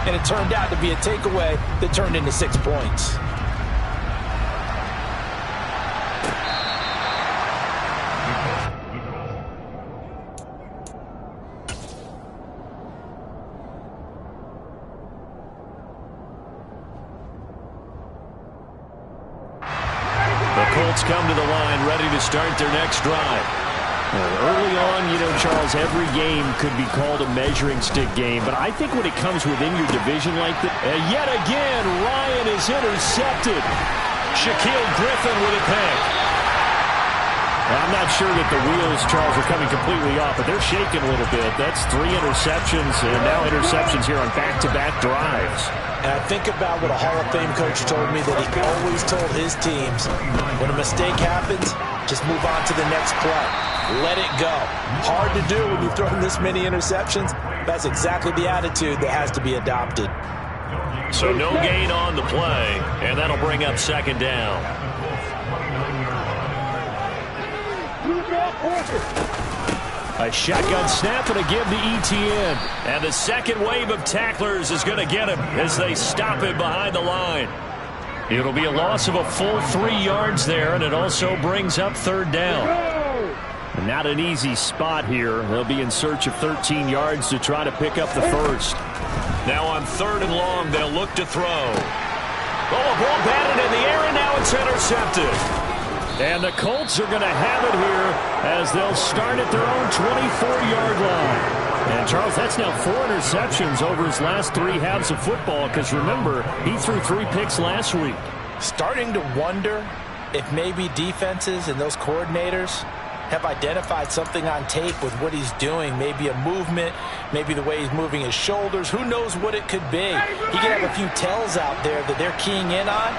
and it turned out to be a takeaway that turned into 6 points. Come to the line, ready to start their next drive. Early on, you know, Charles, every game could be called a measuring stick game, but I think when it comes within your division like that, yet again, Ryan is intercepted. Shaquille Griffin with a pick. I'm not sure that the wheels, Charles, are coming completely off, but they're shaking a little bit. That's 3 interceptions, and now interceptions here on back-to-back drives. And I think about what a Hall of Fame coach told me, that he always told his teams, when a mistake happens, just move on to the next play. Let it go. Hard to do when you've thrown this many interceptions. That's exactly the attitude that has to be adopted. So no gain on the play, and that'll bring up second down. A shotgun snap and a give to ETN. And the second wave of tacklers is going to get him as they stop him behind the line. It'll be a loss of a full 3 yards there, and it also brings up third down. Not an easy spot here. They'll be in search of 13 yards to try to pick up the first. Now on 3rd and long, they'll look to throw. Oh, a ball batted in the air, and now it's intercepted. And the Colts are going to have it here as they'll start at their own 24-yard line. And, Charles, that's now 4 interceptions over his last 3 halves of football, because, remember, he threw 3 picks last week. Starting to wonder if maybe defenses and those coordinators have identified something on tape with what he's doing. Maybe a movement, maybe the way he's moving his shoulders. Who knows what it could be? He could have a few tells out there that they're keying in on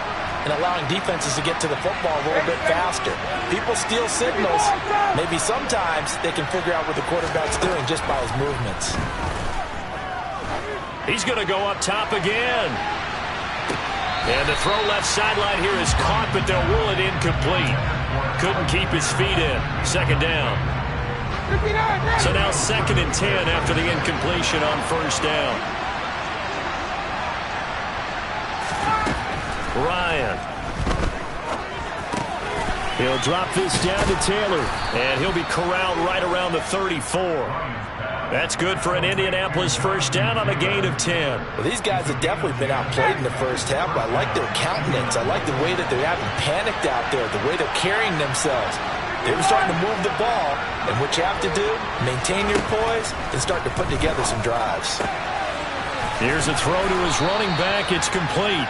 and allowing defenses to get to the football a little bit faster. People steal signals. Maybe sometimes they can figure out what the quarterback's doing just by his movements. He's going to go up top again. And the throw left sideline here is caught, but they'll rule it incomplete. Couldn't keep his feet in. Second down. So now 2nd and 10 after the incompletion on 1st down. Ryan. He'll drop this down to Taylor, and he'll be corralled right around the 34. That's good for an Indianapolis first down on a gain of 10. Well, these guys have definitely been outplayed in the first half, but I like their countenance. I like the way that they're having panicked out there, the way they're carrying themselves. They're starting to move the ball, and what you have to do, maintain your poise and start to put together some drives. Here's a throw to his running back. It's complete.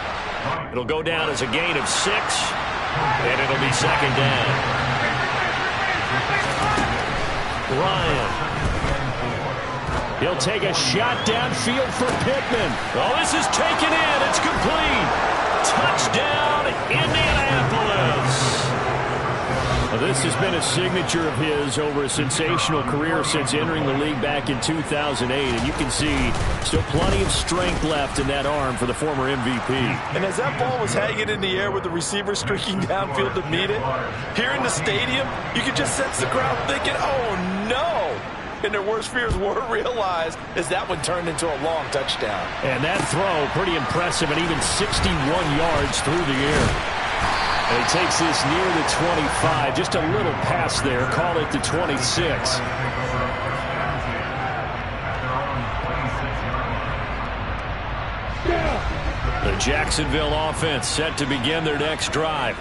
It'll go down as a gain of 6, and it'll be second down. Ryan. He'll take a shot downfield for Pittman. Oh, this is taken in. It's complete. Touchdown, Indianapolis. Well, this has been a signature of his over a sensational career since entering the league back in 2008. And you can see still plenty of strength left in that arm for the former MVP. And as that ball was hanging in the air with the receiver streaking downfield to meet it, here in the stadium, you could just sense the crowd thinking, oh, no. And their worst fears were realized as that one turned into a long touchdown. And that throw, pretty impressive, and even 61 yards through the air. And he takes this near the 25. Just a little pass there. Call it the 26. The Jacksonville offense set to begin their next drive.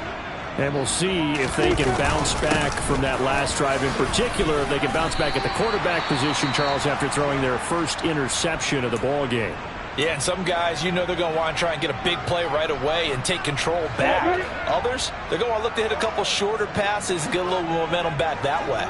And we'll see if they can bounce back from that last drive. In particular, if they can bounce back at the quarterback position, Charles, after throwing their first interception of the ball game. Yeah, and some guys, you know, they're going to want to try and get a big play right away and take control back. Others, they're going to look to hit a couple shorter passes and get a little momentum back that way.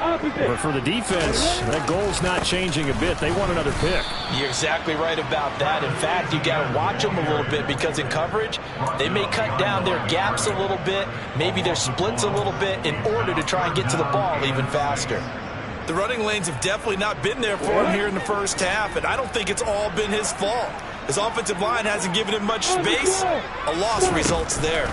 But for the defense, that goal's not changing a bit. They want another pick. You're exactly right about that. In fact, you got to watch them a little bit, because in coverage, they may cut down their gaps a little bit, maybe their splits a little bit, in order to try and get to the ball even faster. The running lanes have definitely not been there for him here in the first half, and I don't think it's all been his fault. His offensive line hasn't given him much space. A loss results there.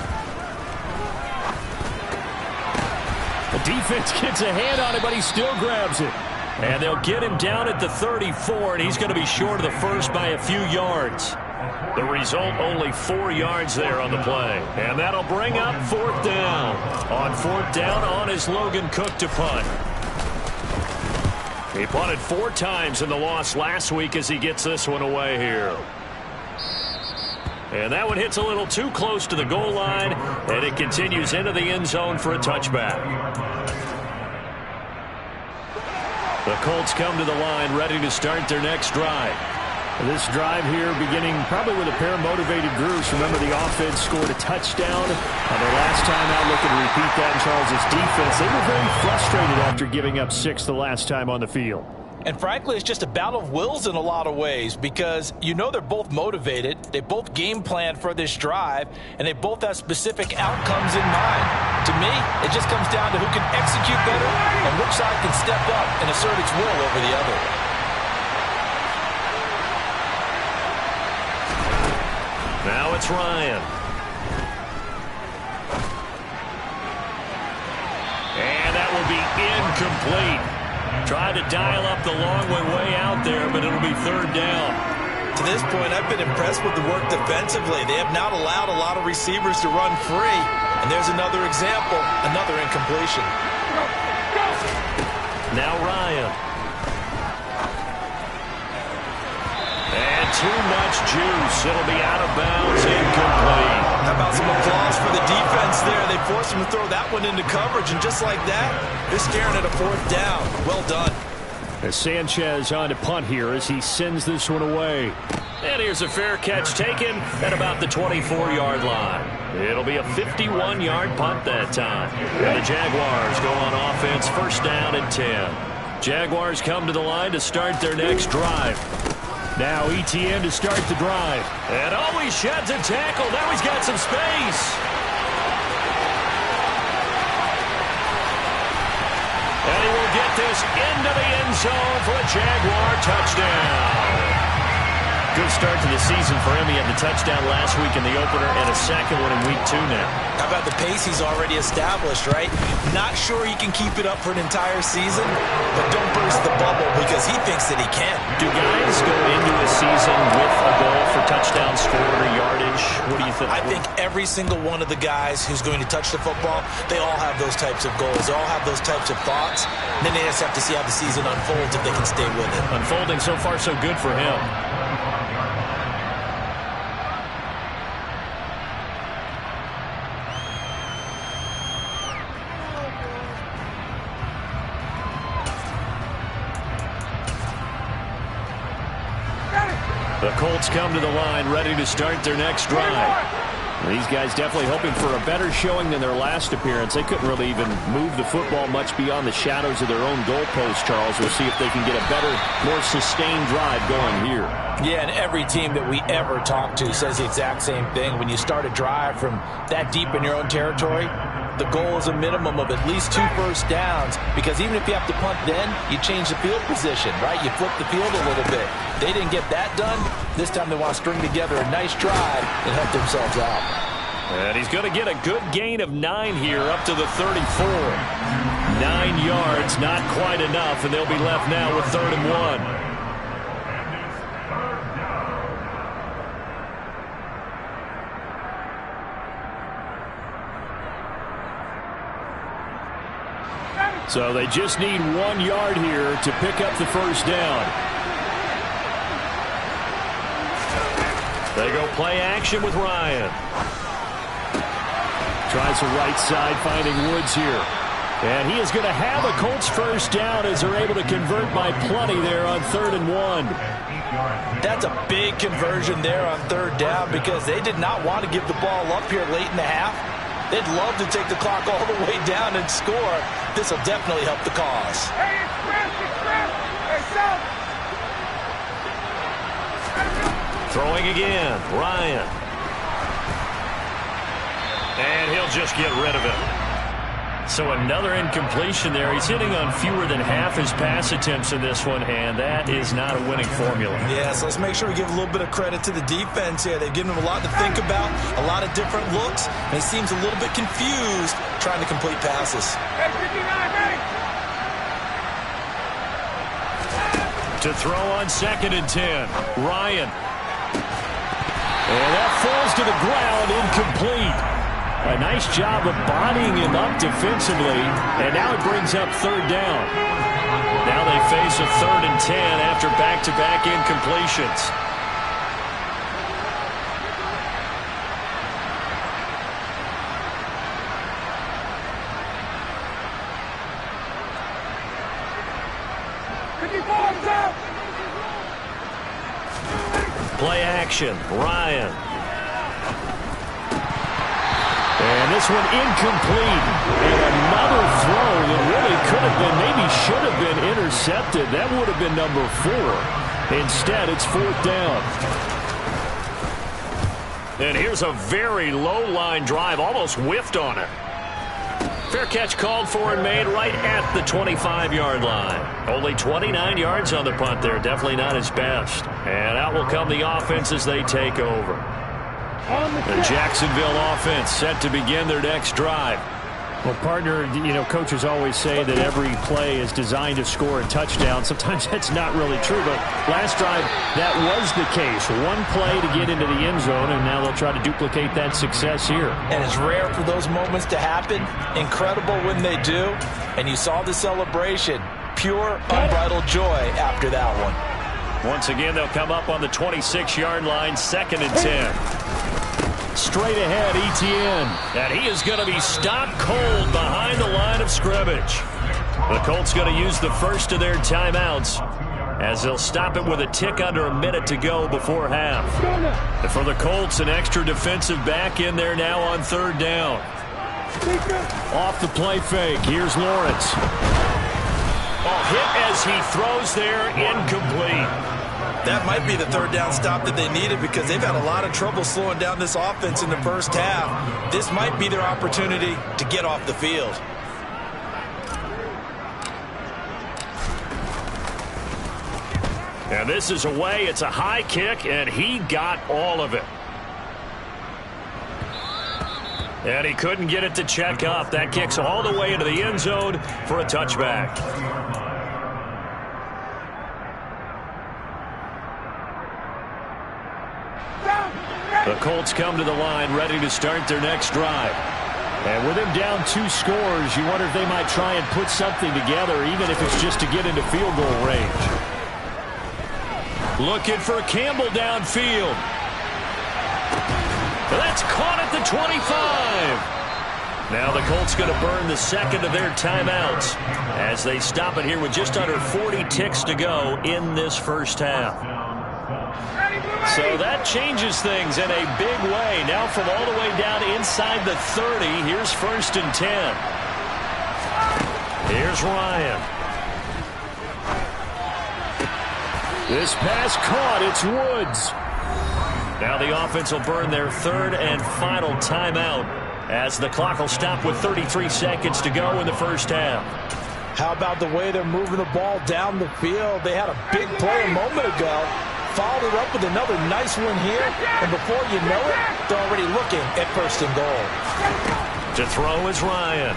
The defense gets a hand on it, but he still grabs it. And they'll get him down at the 34, and he's going to be short of the first by a few yards. The result, only 4 yards there on the play. And that'll bring up 4th down. On 4th down, on is Logan Cook to punt. He punted 4 times in the loss last week as he gets this one away here. And that one hits a little too close to the goal line, and it continues into the end zone for a touchback. The Colts come to the line, ready to start their next drive. This drive here beginning probably with a pair of motivated groups. Remember, the offense scored a touchdown on their last time out. Looking to repeat that in Charles' defense. They were very frustrated after giving up 6 the last time on the field. And frankly, it's just a battle of wills in a lot of ways because you know they're both motivated. They both game plan for this drive, and they both have specific outcomes in mind. To me, it just comes down to who can execute better and which side can step up and assert its will over the other. Now it's Ryan. And that will be incomplete. Tried to dial up the long way out there, but it'll be 3rd down. To this point, I've been impressed with the work defensively. They have not allowed a lot of receivers to run free. And there's another example, another incompletion. Now Ryan. And too much juice. It'll be out of bounds, incomplete. How about some applause for the defense there? They forced him to throw that one into coverage, and just like that, they're staring at a 4th down. Well done. As Sanchez on to punt here as he sends this one away. And here's a fair catch taken at about the 24-yard line. It'll be a 51-yard punt that time. And the Jaguars go on offense, 1st down and 10. Jaguars come to the line to start their next drive. Now ETN to start the drive. And he sheds a tackle. Now he's got some space. And he will get this into the end zone for a Jaguar touchdown. Good start to the season for him. He had the touchdown last week in the opener and a second one in week 2 now. How about the pace he's already established, right? Not sure he can keep it up for an entire season, but don't burst the bubble because he thinks that he can. Do guys go into a season with a goal for touchdown scored or yardage? What do you think? I think every single one of the guys who's going to touch the football, they all have those types of goals. They all have those types of thoughts. And then they just have to see how the season unfolds if they can stay with it. Unfolding so far so good for him. The Colts come to the line, ready to start their next drive. These guys definitely hoping for a better showing than their last appearance. They couldn't really even move the football much beyond the shadows of their own goalpost, Charles. We'll see if they can get a better, more sustained drive going here. Yeah, and every team that we ever talk to says the exact same thing. When you start a drive from that deep in your own territory, the goal is a minimum of at least 2 first downs, because even if you have to punt then, you change the field position, right? You flip the field a little bit. They didn't get that done. This time they want to string together a nice drive and help themselves out. And he's going to get a good gain of 9 here up to the 34. 9 yards, not quite enough, and they'll be left now with 3rd and 1. So they just need 1 yard here to pick up the 1st down. They go play action with Ryan. Tries the right side, finding Woods here. And he is going to have a Colts 1st down as they're able to convert by plenty there on 3rd and 1. That's a big conversion there on 3rd down because they did not want to give the ball up here late in the half. They'd love to take the clock all the way down and score. This will definitely help the cause. Throwing again, Ryan. And he'll just get rid of it. So another incompletion there. He's hitting on fewer than half his pass attempts in this one, and that is not a winning formula. Yeah, so let's make sure we give a little bit of credit to the defense here. They've given him a lot to think about, a lot of different looks, and he seems a little bit confused trying to complete passes. To throw on 2nd and 10, Ryan. And that falls to the ground, incomplete. A nice job of bodying him up defensively, and now it brings up third down. Now they face a 3rd and 10 after back-to-back incompletions. Play action, Ryan. And this one incomplete. And another throw that really could have been, maybe should have been intercepted. That would have been number 4. Instead, it's 4th down. And here's a very low-line drive, almost whiffed on it. Fair catch called for and made right at the 25-yard line. Only 29 yards on the punt there. Definitely not his best. And out will come the offense as they take over. The Jacksonville offense set to begin their next drive. Well, partner, coaches always say that every play is designed to score a touchdown. Sometimes that's not really true, but last drive, that was the case. One play to get into the end zone, and now they'll try to duplicate that success here. And it's rare for those moments to happen. Incredible when they do. And you saw the celebration. Pure, unbridled joy after that one. Once again, they'll come up on the 26-yard line, 2nd and 10. Straight ahead, ETN. And he is going to be stopped cold behind the line of scrimmage. The Colts going to use the first of their timeouts as they'll stop it with a tick under a minute to go before half. And for the Colts, an extra defensive back in there now on 3rd down. Off the play fake. Here's Lawrence. Hit as he throws there, incomplete. That might be the 3rd down stop that they needed because they've had a lot of trouble slowing down this offense in the first half. This might be their opportunity to get off the field. And this is away. It's a high kick, and he got all of it. And he couldn't get it to check up. That kicks all the way into the end zone for a touchback. The Colts come to the line ready to start their next drive. And with him down 2 scores, you wonder if they might try and put something together, even if it's just to get into field goal range. Looking for Campbell downfield. That's caught at the 25. Now the Colts going to burn the 2nd of their timeouts as they stop it here with just under 40 ticks to go in this first half. So that changes things in a big way. Now from all the way down inside the 30, here's 1st and 10. Here's Ryan. This pass caught. It's Woods. Now the offense will burn their 3rd and final timeout as the clock will stop with 33 seconds to go in the first half. How about the way they're moving the ball down the field? They had a big play a moment ago. Followed it up with another nice one here. And before you know it, they're already looking at 1st and goal. To throw is Ryan.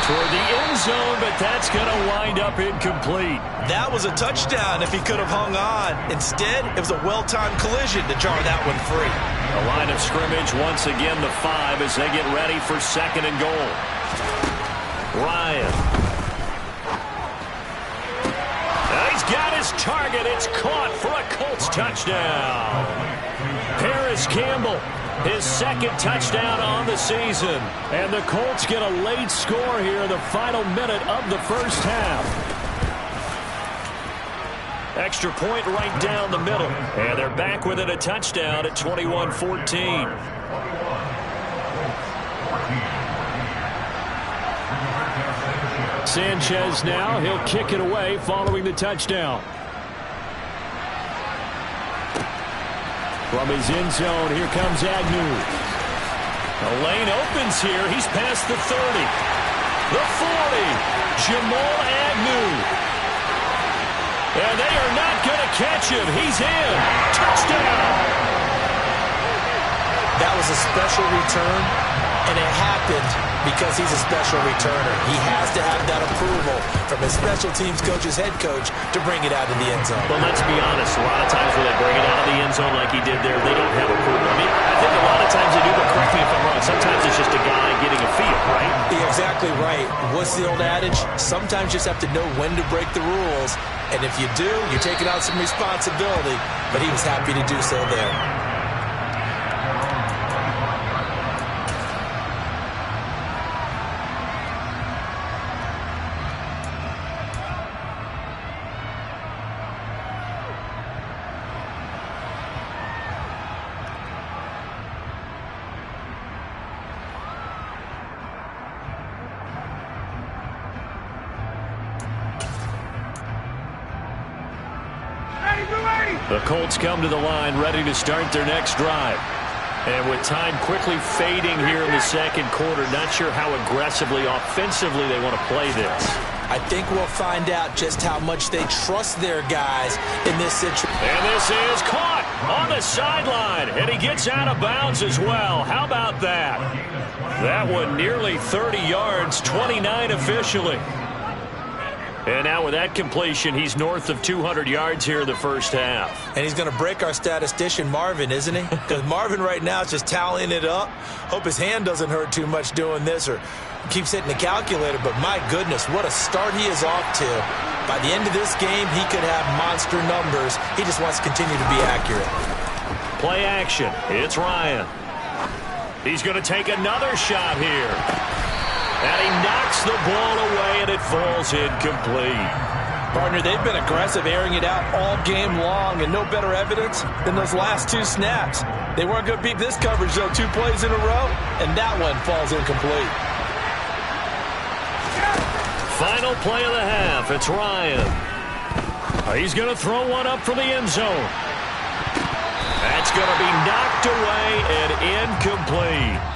Toward the end zone, but that's going to wind up incomplete. That was a touchdown if he could have hung on. Instead, it was a well-timed collision to jar that one free. The line of scrimmage once again the 5 as they get ready for 2nd and goal. Ryan. He's got his target. It's caught for a Colts touchdown. Paris Campbell, his 2nd touchdown on the season. And the Colts get a late score here in the final minute of the first half. Extra point right down the middle. And they're back within a touchdown at 21-14. Sanchez now, he'll kick it away following the touchdown. From his end zone, here comes Agnew. The lane opens here. He's past the 30. The 40. Jamal Agnew. And they are not going to catch him. He's in. Touchdown. That was a special return, and it happened because he's a special returner. He has to have that approval from his special teams coach's head coach to bring it out of the end zone. Well, let's be honest. A lot of times when they bring it end zone like he did there, they don't have approval. I mean, I think a lot of times they do, but correct me if I'm wrong. Sometimes it's just a guy getting a feel, right? You're exactly right. What's the old adage? Sometimes you just have to know when to break the rules. And if you do, you're taking on some responsibility. But he was happy to do so there. The Colts come to the line ready to start their next drive. And with time quickly fading here in the second quarter, not sure how aggressively, offensively they want to play this. I think we'll find out just how much they trust their guys in this situation. And this is caught on the sideline. And he gets out of bounds as well. How about that? That one nearly 30 yards, 29 officially. And now with that completion, he's north of 200 yards here in the first half. And he's going to break our statistician, Marvin, isn't he? Because Marvin right now is just tallying it up. Hope his hand doesn't hurt too much doing this or keeps hitting the calculator. But my goodness, what a start he is off to. By the end of this game, he could have monster numbers. He just wants to continue to be accurate. Play action. It's Ryan. He's going to take another shot here. And he knocks the ball away, and it falls incomplete. Partner, they've been aggressive, airing it out all game long, and no better evidence than those last two snaps. They weren't going to beat this coverage, though, 2 plays in a row, and that one falls incomplete. Final play of the half. It's Ryan. He's going to throw one up from the end zone. That's going to be knocked away and incomplete.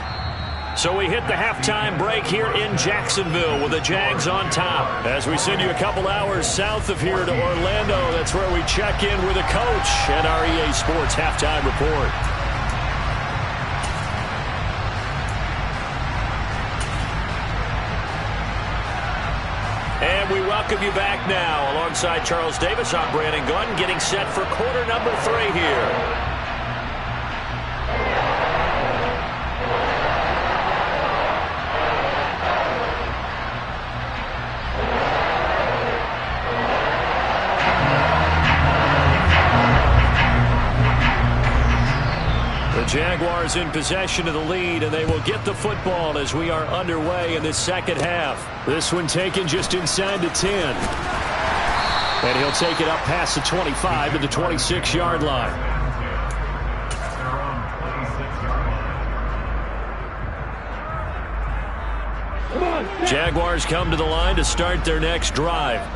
So we hit the halftime break here in Jacksonville with the Jags on top. As we send you a couple hours south of here to Orlando, that's where we check in with the coach and our EA Sports halftime report. And we welcome you back now. Alongside Charles Davis, I'm Brandon Gunn, getting set for quarter number 3 here. Jaguars in possession of the lead, and they will get the football as we are underway in this second half. This one taken just inside the 10. And he'll take it up past the 25 to the 26-yard line. Jaguars come to the line to start their next drive.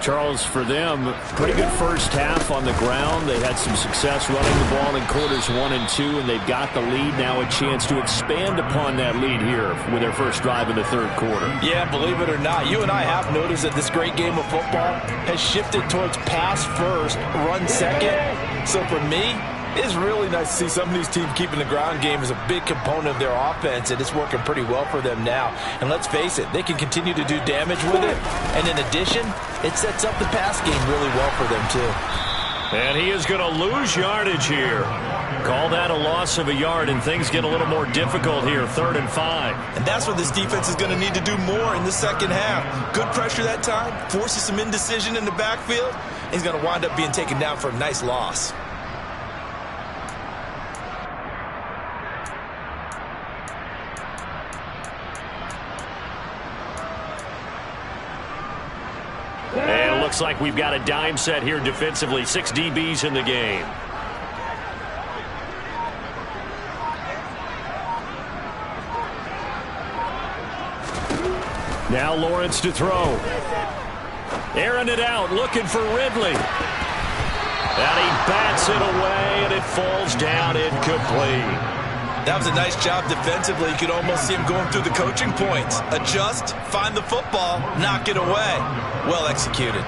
Charles, for them, pretty good first half on the ground. They had some success running the ball in quarters 1 and 2, and they've got the lead. Now a chance to expand upon that lead here with their first drive in the third quarter. Yeah, believe it or not, you and I have noticed that this great game of football has shifted towards pass first, run second. So for me, it's really nice to see some of these teams keeping the ground game as a big component of their offense, and it's working pretty well for them now. And let's face it, they can continue to do damage with it. And in addition, it sets up the pass game really well for them, too. And he is going to lose yardage here. Call that a loss of a yard, and things get a little more difficult here, 3rd and 5. And that's what this defense is going to need to do more in the second half. Good pressure that time, forces some indecision in the backfield. He's going to wind up being taken down for a nice loss. And it looks like we've got a dime set here defensively. 6 DBs in the game. Now Lawrence to throw. Airing it out, looking for Ridley. And he bats it away, and it falls down incomplete. That was a nice job defensively. You could almost see him going through the coaching points. Adjust, find the football, knock it away. Well executed.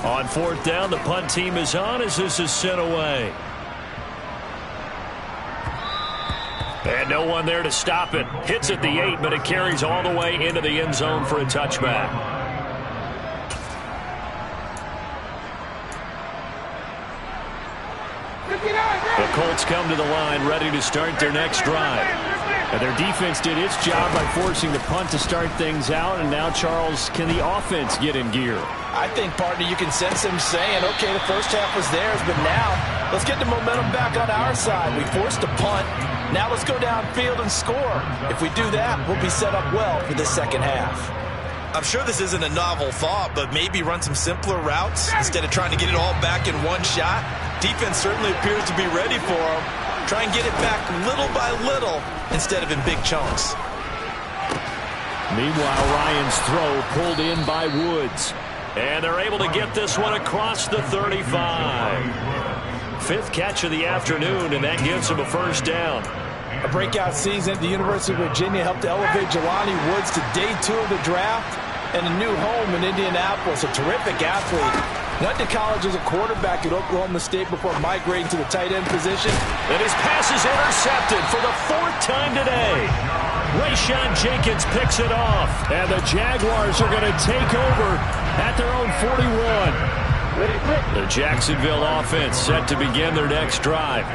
On 4th down, the punt team is on as this is sent away. And no one there to stop it. Hits at the 8, but it carries all the way into the end zone for a touchback. The Colts come to the line ready to start their next drive. And their defense did its job by forcing the punt to start things out. And now, Charles, can the offense get in gear? I think, partner, you can sense him saying, okay, the first half was theirs, but now let's get the momentum back on our side. We forced a punt. Now let's go downfield and score. If we do that, we'll be set up well for this second half. I'm sure this isn't a novel thought, but maybe run some simpler routes instead of trying to get it all back in one shot. Defense certainly appears to be ready for them. Try and get it back little by little instead of in big chunks. Meanwhile, Ryan's throw pulled in by Woods. And they're able to get this one across the 35. Fifth catch of the afternoon, and that gives him a first down. A breakout season at the University of Virginia helped elevate Jelani Woods to day 2 of the draft and a new home in Indianapolis. A terrific athlete. Went to college as a quarterback at Oklahoma State before migrating to the tight end position. And his pass is intercepted for the 4th time today. Rayshawn Jenkins picks it off. And the Jaguars are going to take over at their own 41. The Jacksonville offense set to begin their next drive.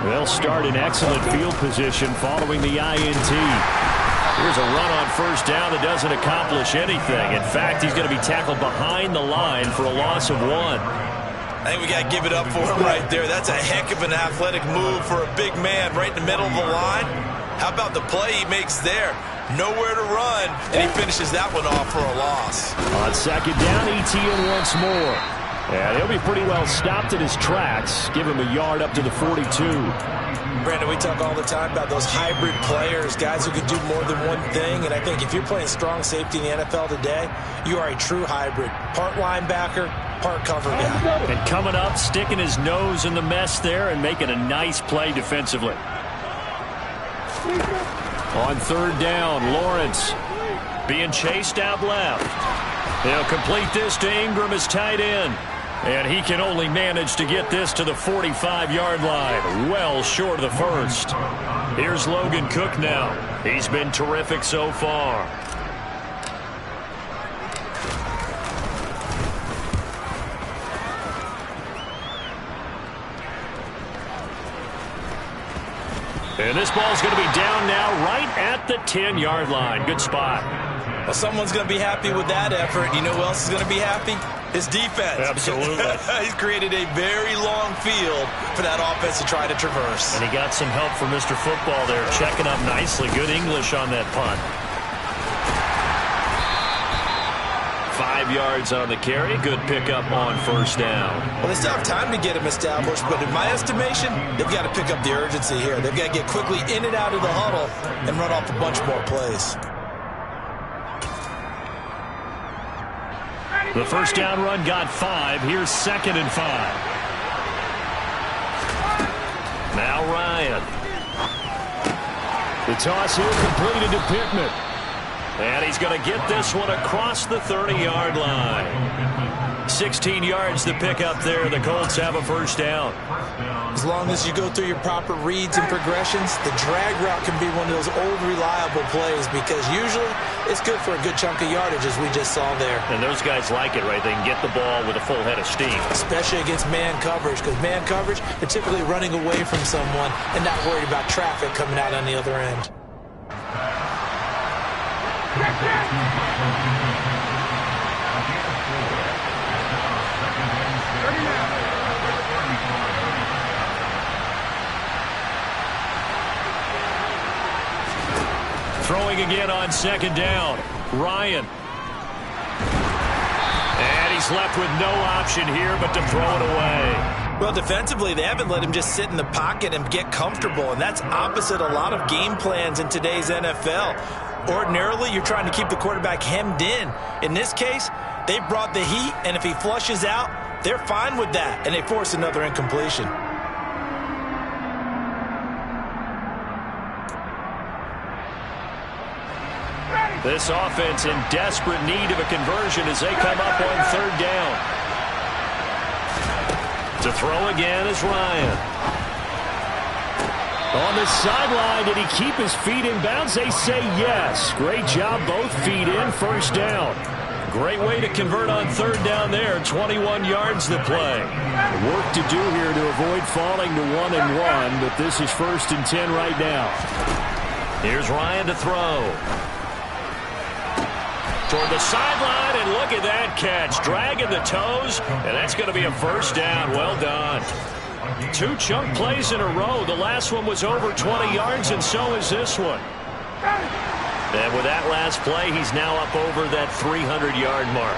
They'll start in excellent field position following the INT. Here's a run on first down that doesn't accomplish anything. In fact, he's going to be tackled behind the line for a loss of 1. I think we got to give it up for him right there. That's a heck of an athletic move for a big man right in the middle of the line. How about the play he makes there? Nowhere to run, and he finishes that one off for a loss. On second down, ETN once more. And he'll be pretty well stopped in his tracks. Give him a yard up to the 42. Brandon, we talk all the time about those hybrid players, guys who can do more than one thing. And I think if you're playing strong safety in the NFL today, you are a true hybrid. Part linebacker, part cover guy. And coming up, sticking his nose in the mess there and making a nice play defensively. On third down, Lawrence being chased out left. They'll complete this to Ingram as tight end. And he can only manage to get this to the 45-yard line. Well short of the first. Here's Logan Cook now. He's been terrific so far. And this ball's going to be down now right at the 10-yard line. Good spot. Well, someone's going to be happy with that effort. You know who else is going to be happy? His defense. Absolutely. He's created a very long field for that offense to try to traverse. And he got some help from Mr. Football there, checking up nicely. Good English on that punt. 5 yards on the carry. Good pickup on first down. Well, they still have time to get him established, but in my estimation, they've got to pick up the urgency here. They've got to get quickly in and out of the huddle and run off a bunch more plays. The first down run got 5. Here's 2nd and 5. Now Ryan. The toss here completed to Pittman. And he's going to get this one across the 30-yard line. 16 yards to pick up there. The Colts have a first down. As long as you go through your proper reads and progressions, the drag route can be one of those old reliable plays because usually it's good for a good chunk of yardage as we just saw there. And those guys like it, right? They can get the ball with a full head of steam. Especially against man coverage because man coverage, they're typically running away from someone and not worried about traffic coming out on the other end. Throwing again on second down. Ryan. And he's left with no option here but to throw it away. Well, defensively, they haven't let him just sit in the pocket and get comfortable, and that's opposite a lot of game plans in today's NFL. Ordinarily, you're trying to keep the quarterback hemmed in. In this case, they brought the heat, and if he flushes out, they're fine with that, and they force another incompletion. This offense in desperate need of a conversion as they come up on third down. To throw again is Ryan. On the sideline, did he keep his feet in bounds? They say yes. Great job, both feet in, first down. Great way to convert on third down there. 21 yards to play. Work to do here to avoid falling to 1-1, but this is 1st and 10 right now. Here's Ryan to throw. Toward the sideline, and look at that catch. Dragging the toes, and that's going to be a first down. Well done. 2 chunk plays in a row. The last one was over 20 yards, and so is this one. And with that last play, he's now up over that 300-yard mark.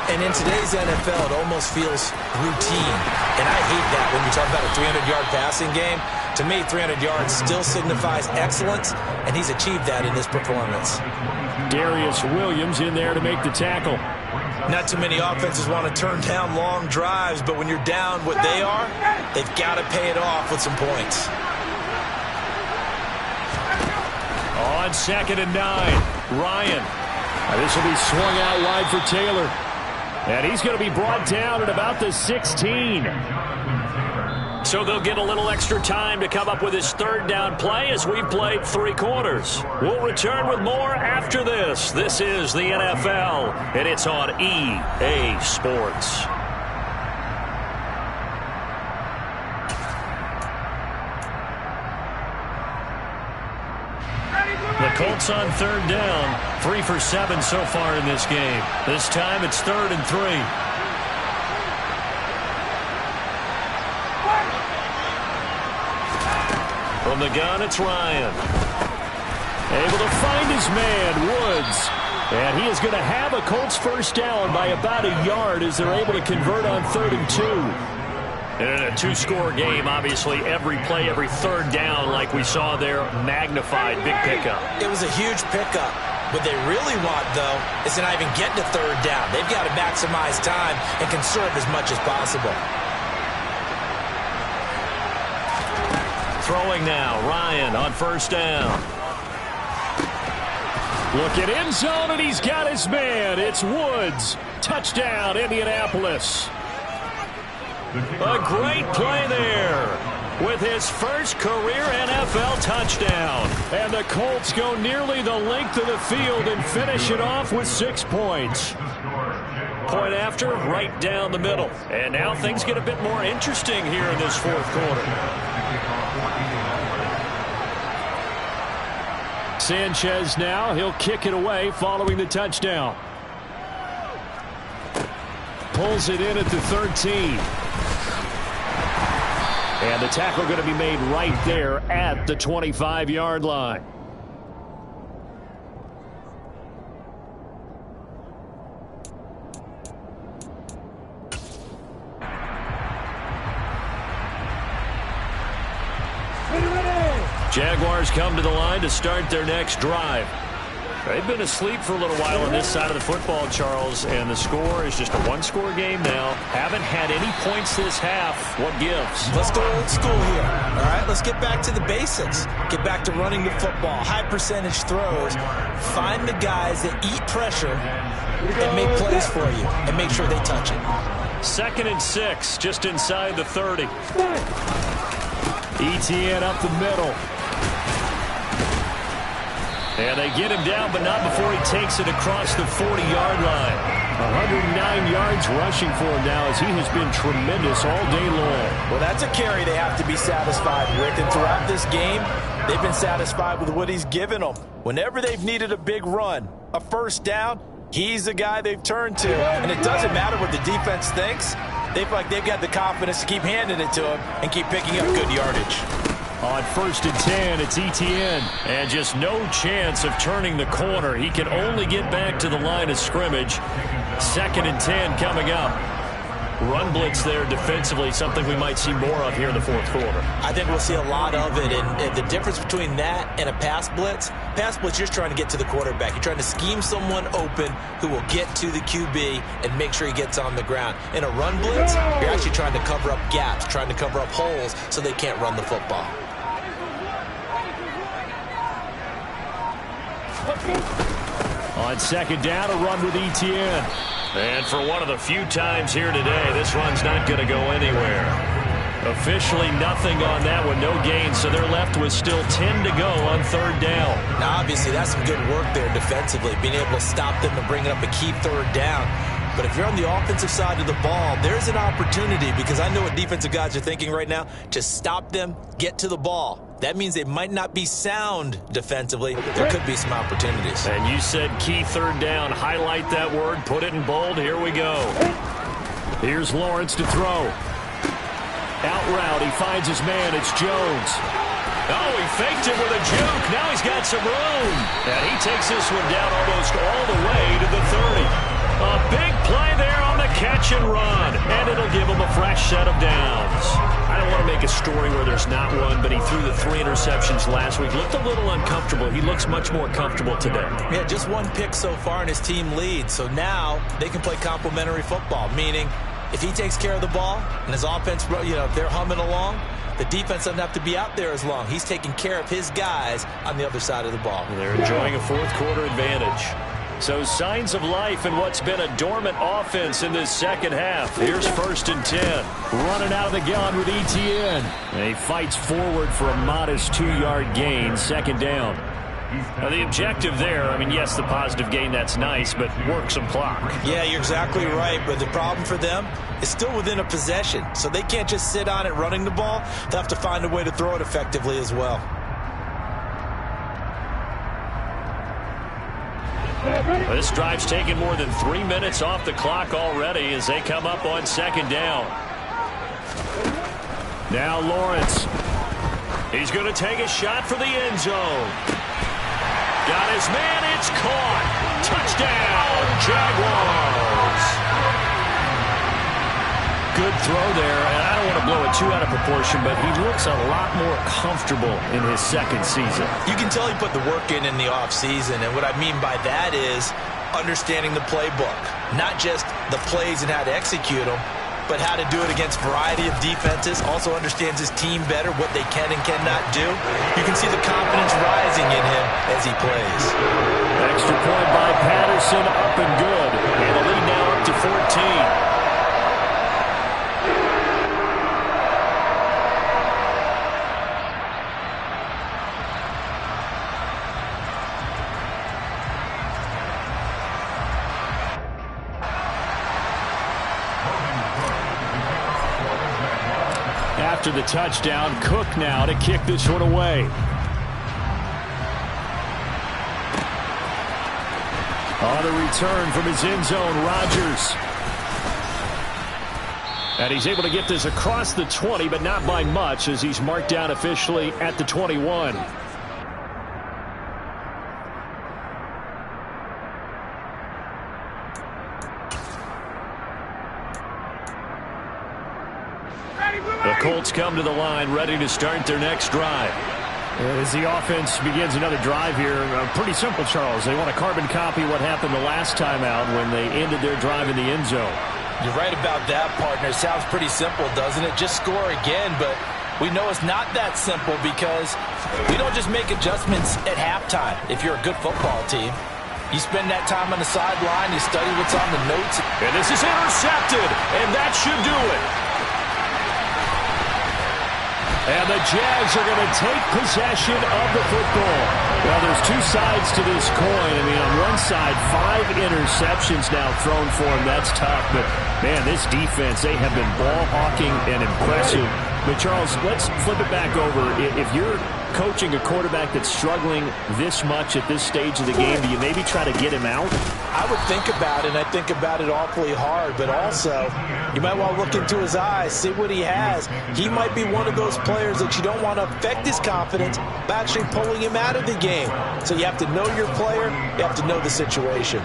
And in today's NFL, it almost feels routine. And I hate that when you talk about a 300-yard passing game. To me, 300 yards still signifies excellence, and he's achieved that in this performance. Darius Williams in there to make the tackle. Not too many offenses want to turn down long drives, but when you're down what they are, they've got to pay it off with some points. On 2nd and 9, Ryan. This will be swung out wide for Taylor. And he's going to be brought down at about the 16. So they'll get a little extra time to come up with his third down play as we've played 3 quarters. We'll return with more after this. This is the NFL, and it's on EA Sports. The Colts on third down, 3 for 7 so far in this game. This time it's 3rd and 3. From the gun, it's Ryan. Able to find his man, Woods. And he is going to have a Colts first down by about a yard as they're able to convert on 3rd and 2. And in a 2-score game, obviously every play, every third down, like we saw there, magnified, big pickup. It was a huge pickup. What they really want, though, is to not even get to third down. They've got to maximize time and conserve as much as possible. Throwing now, Ryan on first down. Look at end zone, and he's got his man. It's Woods. Touchdown, Indianapolis. A great play there with his first career NFL touchdown. And the Colts go nearly the length of the field and finish it off with 6 points. Point after, right down the middle. And now things get a bit more interesting here in this 4th quarter. Sanchez now, he'll kick it away following the touchdown. Pulls it in at the 13. And the tackle going to be made right there at the 25-yard line. Jaguars come to the line to start their next drive. They've been asleep for a little while on this side of the football, Charles, and the score is just a 1-score game now. Haven't had any points this half. What gives? Let's go old school here. All right, let's get back to the basics. Get back to running the football, high percentage throws. Find the guys that eat pressure and make plays for you and make sure they touch it. 2nd and 6, just inside the 30. ETN up the middle. And they get him down, but not before he takes it across the 40-yard line. 109 yards rushing for him now as he has been tremendous all day long. Well, that's a carry they have to be satisfied with. And throughout this game, they've been satisfied with what he's given them. Whenever they've needed a big run, a first down, he's the guy they've turned to. And it doesn't matter what the defense thinks. They feel like they've got the confidence to keep handing it to him and keep picking up good yardage. On 1st and 10, it's ETN. And just no chance of turning the corner. He can only get back to the line of scrimmage. 2nd and 10 coming up. Run blitz there defensively, something we might see more of here in the 4th quarter. I think we'll see a lot of it. And the difference between that and a pass blitz, you're trying to get to the quarterback. You're trying to scheme someone open who will get to the QB and make sure he gets on the ground. In a run blitz, you're actually trying to cover up gaps, trying to cover up holes so they can't run the football. On 2nd down, a run with ETN. And for one of the few times here today, this run's not going to go anywhere. Officially nothing on that one, no gain, so they're left with still 10 to go on third down. Now, obviously, that's some good work there defensively, being able to stop them and bring up a key third down. But if you're on the offensive side of the ball, there's an opportunity, because I know what defensive guys are thinking right now, to stop them, get to the ball. That means they might not be sound defensively. There could be some opportunities. And you said key third down. Highlight that word, put it in bold. Here we go. Here's Lawrence to throw. Out route, he finds his man. It's Jones. Oh, he faked it with a juke. Now he's got some room. And he takes this one down almost all the way to the 30. A big play there on the catch and run. And it'll give him a fresh set of downs. I don't want to make a story where there's not one, but he threw the 3 interceptions last week. Looked a little uncomfortable. He looks much more comfortable today. Yeah, just 1 pick so far and his team leads. So now they can play complementary football, meaning if he takes care of the ball and his offense, if they're humming along, the defense doesn't have to be out there as long. He's taking care of his guys on the other side of the ball. And they're enjoying a fourth quarter advantage. So signs of life in what's been a dormant offense in this second half. Here's 1st and 10. Running out of the gun with ETN. And he fights forward for a modest 2-yard gain, 2nd down. Now the objective there, I mean, yes, the positive gain, that's nice, but work some clock. Yeah, you're exactly right, but the problem for them is still within a possession. So they can't just sit on it running the ball. They'll have to find a way to throw it effectively as well. This drive's taken more than 3 minutes off the clock already as they come up on 2nd down. Now Lawrence. He's going to take a shot for the end zone. Got his man, it's caught. Touchdown, Jaguars. Good throw there, and I don't want to blow it too out of proportion, but he looks a lot more comfortable in his 2nd season. You can tell he put the work in the offseason, and what I mean by that is understanding the playbook. Not just the plays and how to execute them, but how to do it against a variety of defenses. Also understands his team better, what they can and cannot do. You can see the confidence rising in him as he plays. Extra point by Patterson, up and good. And the lead now up to 14. After the touchdown, Cook now to kick this one away. On the return from his end zone, Rodgers. And he's able to get this across the 20, but not by much, as he's marked down officially at the 21. The Colts come to the line, ready to start their next drive. As the offense begins another drive here, pretty simple, Charles. They want to carbon copy what happened the last time out when they ended their drive in the end zone. You're right about that, partner. It sounds pretty simple, doesn't it? Just score again, but we know it's not that simple because we don't just make adjustments at halftime if you're a good football team. You spend that time on the sideline, you study what's on the notes. And this is intercepted, and that should do it. And the Jags are going to take possession of the football. Well, there's 2 sides to this coin. I mean, on one side, 5 interceptions now thrown for him. That's tough. But, man, this defense, they have been ball hawking and impressive. But, Charles, let's flip it back over. If you're coaching a quarterback that's struggling this much at this stage of the game, do you maybe try to get him out? I would think about it, and I think about it awfully hard, but also you might want to look into his eyes, see what he has. He might be one of those players that you don't want to affect his confidence by actually pulling him out of the game. So you have to know your player, you have to know the situation.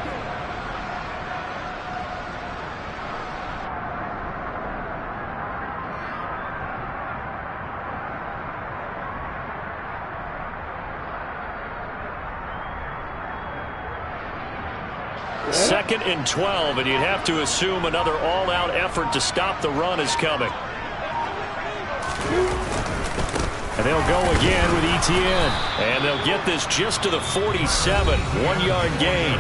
Second and 12, and you'd have to assume another all-out effort to stop the run is coming. And they'll go again with ETN. And they'll get this just to the 47, 1-yard gain.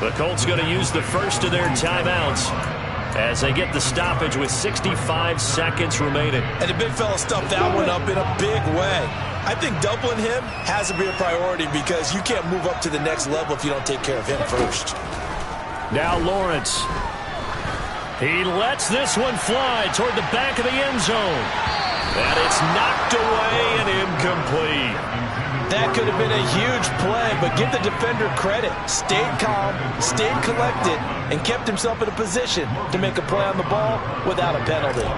The Colts going to use the first of their timeouts. as they get the stoppage with 65 seconds remaining. And the big fella stuffed that one up in a big way. I think doubling him has to be a priority because you can't move up to the next level if you don't take care of him first. Now Lawrence. He lets this one fly toward the back of the end zone. And it's knocked away and incomplete. That could have been a huge play, but give the defender credit. Stayed calm, stayed collected, and kept himself in a position to make a play on the ball without a penalty.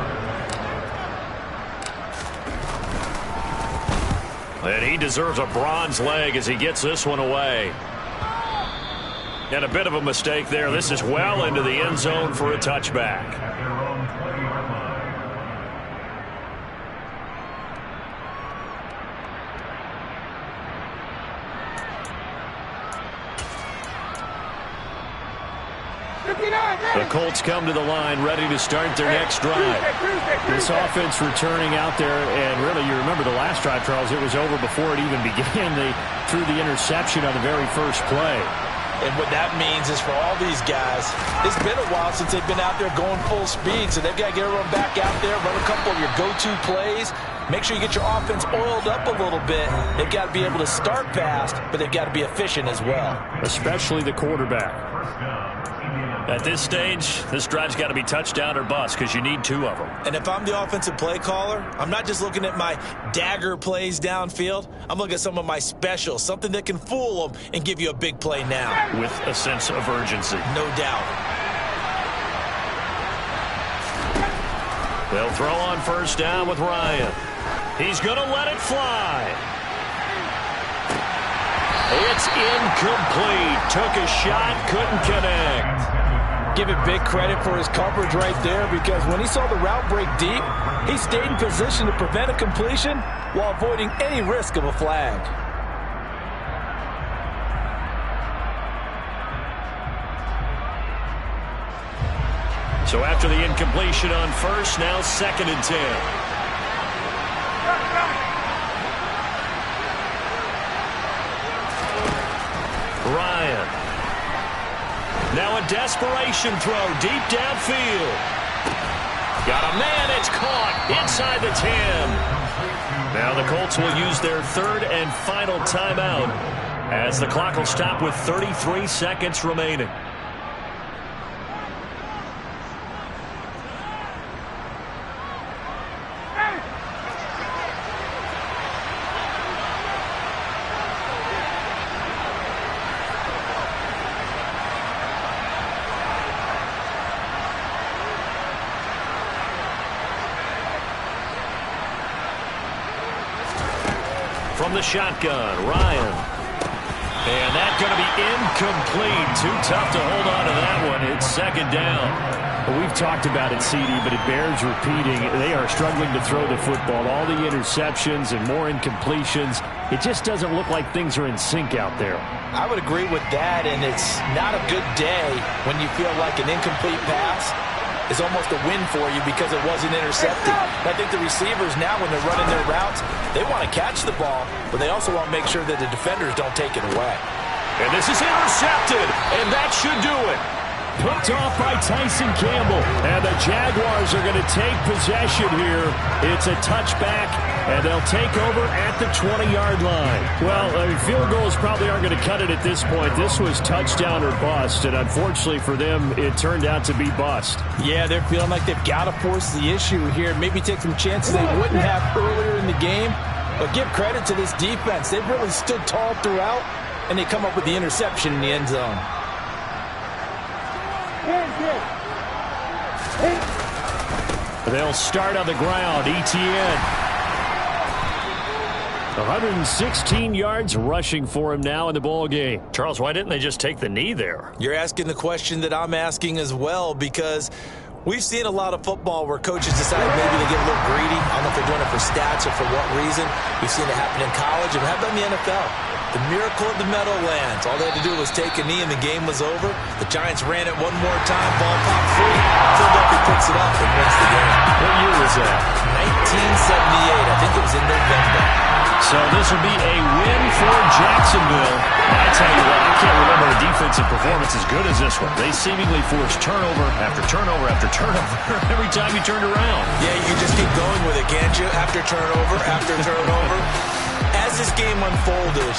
And he deserves a bronze leg as he gets this one away. And a bit of a mistake there. This is well into the end zone for a touchback. The Colts come to the line ready to start their next drive. This offense returning out there, and really you remember the last drive, Charles, it was over before it even began. They threw the interception on the very first play. And what that means is for all these guys, it's been a while since they've been out there going full speed, so they've got to get everyone back out there, run a couple of your go-to plays, make sure you get your offense oiled up a little bit. They've got to be able to start fast, but they've got to be efficient as well. Especially the quarterback. At this stage, this drive's got to be touchdown or bust because you need two of them. And if I'm the offensive play caller, I'm not just looking at my dagger plays downfield. I'm looking at some of my specials, something that can fool them and give you a big play now. With a sense of urgency. No doubt. They'll throw on first down with Ryan. He's going to let it fly. It's incomplete. Took a shot, couldn't connect. Give it big credit for his coverage right there because when he saw the route break deep, he stayed in position to prevent a completion while avoiding any risk of a flag. So after the incompletion on first, now 2nd and 10. Ryan. Now a desperation throw deep downfield. Got a man, it's caught inside the 10. Now the Colts will use their 3rd and final timeout as the clock will stop with 33 seconds remaining. From the shotgun, Ryan. And that's going to be incomplete. Too tough to hold on to that one. It's 2nd down. Well, we've talked about it, CD, but it bears repeating. They are struggling to throw the football. All the interceptions and more incompletions. It just doesn't look like things are in sync out there. I would agree with that, and it's not a good day when you feel like an incomplete pass is almost a win for you because it wasn't intercepted. I think the receivers now, when they're running their routes, they want to catch the ball, but they also want to make sure that the defenders don't take it away. And this is intercepted, and that should do it. Picked off by Tyson Campbell. And the Jaguars are going to take possession here. It's a touchback, and they'll take over at the 20-yard line. Well, field goals probably aren't going to cut it at this point. This was touchdown or bust, and unfortunately for them, it turned out to be bust. Yeah, they're feeling like they've got to force the issue here. Maybe take some chances they wouldn't have earlier in the game. But give credit to this defense. They've really stood tall throughout, and they come up with the interception in the end zone. They'll start on the ground. ETN. 116 yards rushing for him now in the ball game. Charles, why didn't they just take the knee there? You're asking the question that I'm asking as well, because we've seen a lot of football where coaches decide maybe they get a little greedy. I don't know if they're doing it for stats or for what reason. We've seen it happen in college, and have done in the NFL. The miracle of the Meadowlands. All they had to do was take a knee, and the game was over. The Giants ran it one more time. Ball popped free. Philadelphia picks it up and wins the game. What year was that? 1978. I think it was in November. So this will be a win for Jacksonville. I tell you what, I can't remember a defense defensive performance as good as this one. They seemingly forced turnover after turnover after turnover every time you turned around. Yeah, you can just keep going with it, can't you? After turnover after turnover. As this game unfolded,